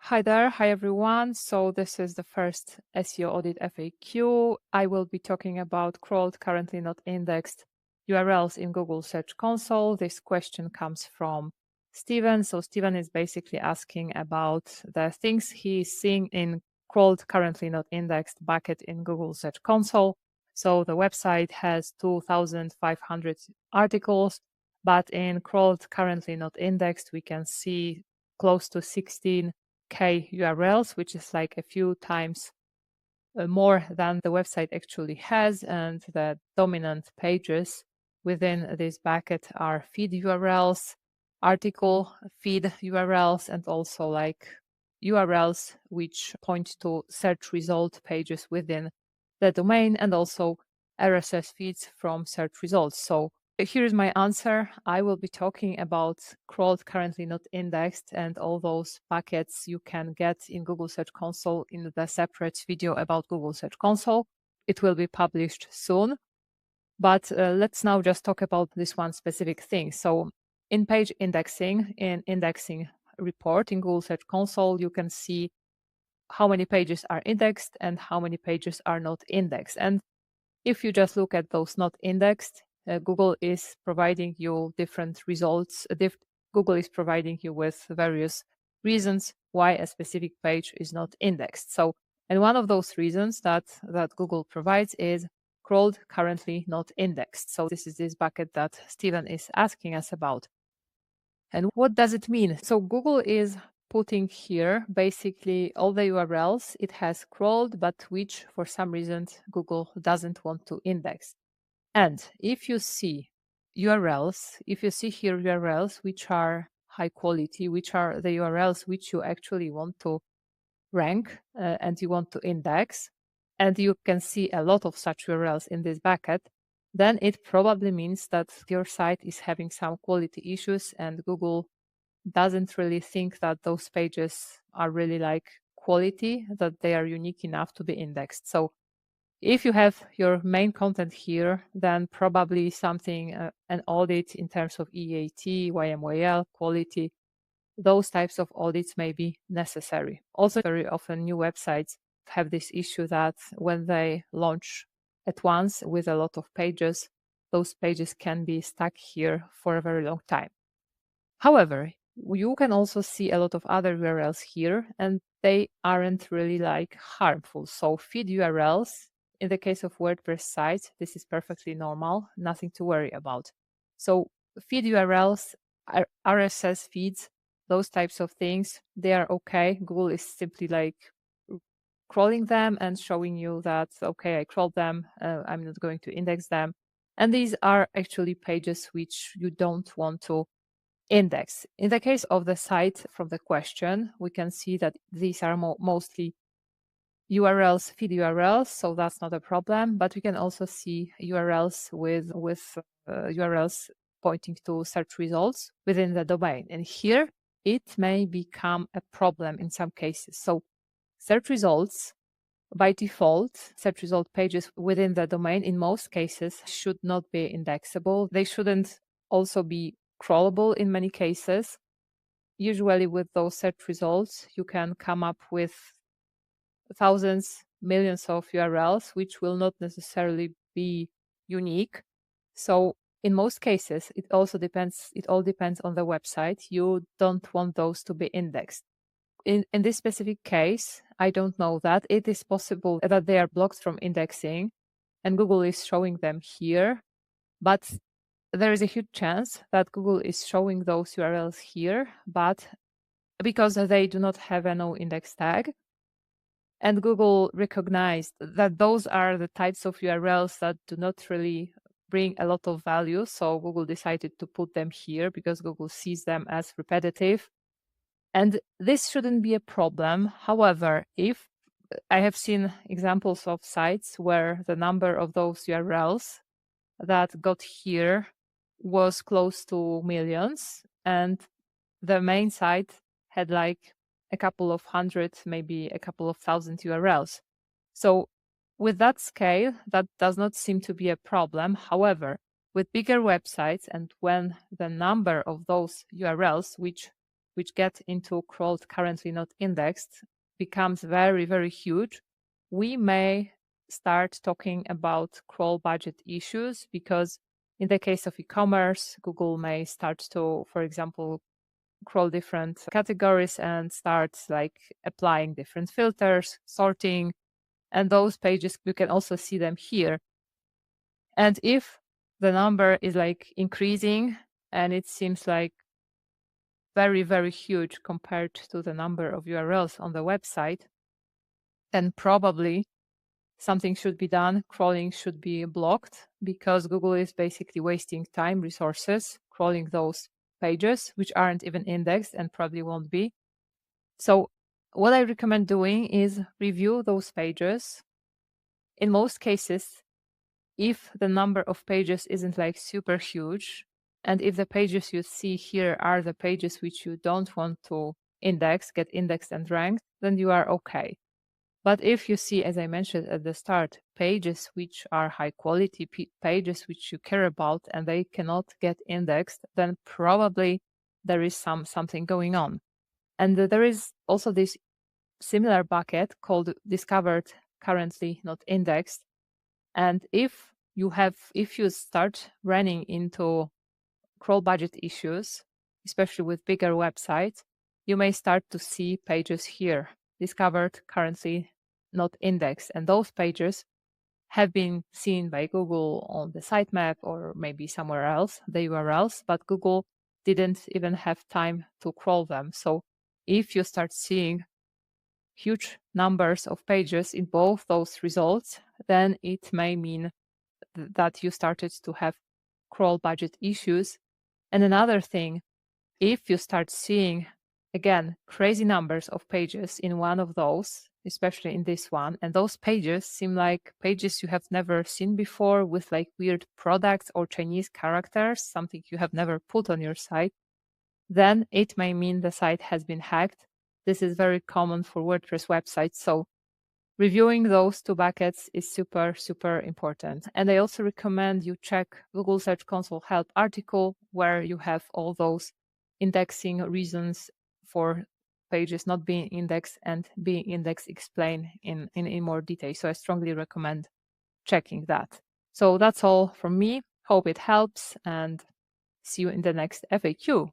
Hi there. Hi, everyone. So this is the first SEO audit FAQ. I will be talking about crawled, currently not indexed URLs in Google Search Console. This question comes from Steven. So Steven is basically asking about the things he's seeing in crawled, currently not indexed bucket in Google Search Console. So the website has 2,500 articles, but in crawled, currently not indexed, we can see close to 16K URLs, which is like a few times more than the website actually has. And the dominant pages within this bucket are feed URLs, article feed URLs, and also like URLs which point to search result pages within the domain, and also RSS feeds from search results. So here is my answer. I will be talking about crawled, currently not indexed, and all those buckets you can get in Google Search Console in the separate video about Google Search Console. It will be published soon. But let's now just talk about this one specific thing. So in page indexing, in indexing report in Google Search Console, you can see how many pages are indexed and how many pages are not indexed. And if you just look at those not indexed, Google is providing you different results. Google is providing you with various reasons why a specific page is not indexed. So, and one of those reasons that Google provides is crawled, currently not indexed. So this is this bucket that Steven is asking us about. And what does it mean? So Google is putting here basically all the URLs it has crawled, but which for some reason Google doesn't want to index. And if you see URLs, if you see here URLs which are high quality, which are the URLs which you actually want to rank and you want to index, and you can see a lot of such URLs in this bucket, then it probably means that your site is having some quality issues and Google doesn't really think that those pages are really like quality, that they are unique enough to be indexed. So if you have your main content here, then probably something, an audit in terms of EAT, YMYL, quality, those types of audits may be necessary. Also, very often new websites have this issue that when they launch at once with a lot of pages, those pages can be stuck here for a very long time. However, you can also see a lot of other URLs here, and they aren't really like harmful. So feed URLs, in the case of WordPress sites, this is perfectly normal, nothing to worry about. So feed URLs, RSS feeds, those types of things, they are okay. Google is simply like crawling them and showing you that, okay, I crawled them, I'm not going to index them. And these are actually pages which you don't want to index. In the case of the site from the question, we can see that these are mostly URLs, feed URLs, so that's not a problem. But we can also see URLs with URLs pointing to search results within the domain. And here it may become a problem in some cases. So search results, by default, search result pages within the domain in most cases should not be indexable. They shouldn't also be crawlable in many cases. Usually with those search results, you can come up with thousands, millions of URLs, which will not necessarily be unique. So in most cases, it all depends on the website. You don't want those to be indexed. In this specific case, I don't know that. It is possible that they are blocked from indexing, and Google is showing them here. But there is a huge chance that Google is showing those URLs here, but because they do not have a no index tag, and Google recognized that those are the types of URLs that do not really bring a lot of value. So Google decided to put them here because Google sees them as repetitive. And this shouldn't be a problem. However, if I have seen examples of sites where the number of those URLs that got here was close to millions, and the main site had like a couple of hundred, maybe a couple of thousand URLs. So with that scale, that does not seem to be a problem. However, with bigger websites and when the number of those URLs, which which get into crawled currently not indexed becomes very, very huge, we may start talking about crawl budget issues, because in the case of e-commerce, Google may start to, for example, crawl different categories and start like applying different filters, sorting, and those pages, you can also see them here. And if the number is like increasing and it seems like very, very huge compared to the number of URLs on the website, then probably something should be done. Crawling should be blocked, because Google is basically wasting time, resources, crawling those pages, which aren't even indexed and probably won't be. So what I recommend doing is review those pages. In most cases, if the number of pages isn't like super huge, and if the pages you see here are the pages which you don't want to index, get indexed and ranked, then you are okay. But if you see, as I mentioned at the start, pages which are high quality, pages which you care about, and they cannot get indexed, then probably there is something going on. And there is also this similar bucket called discovered currently not indexed. And if you start running into crawl budget issues, especially with bigger websites, you may start to see pages here, discovered currently not indexed. And those pages have been seen by Google on the sitemap or maybe somewhere else, the URLs, but Google didn't even have time to crawl them. So if you start seeing huge numbers of pages in both those results, then it may mean that you started to have crawl budget issues. And another thing, if you start seeing, again, crazy numbers of pages in one of those, especially in this one, and those pages seem like pages you have never seen before with like weird products or Chinese characters, something you have never put on your site, then it may mean the site has been hacked. This is very common for WordPress websites. So reviewing those two buckets is super, super important. And I also recommend you check Google Search Console help article, where you have all those indexing reasons for pages not being indexed and being indexed explained in more detail. So I strongly recommend checking that. So that's all from me. Hope it helps, and see you in the next FAQ.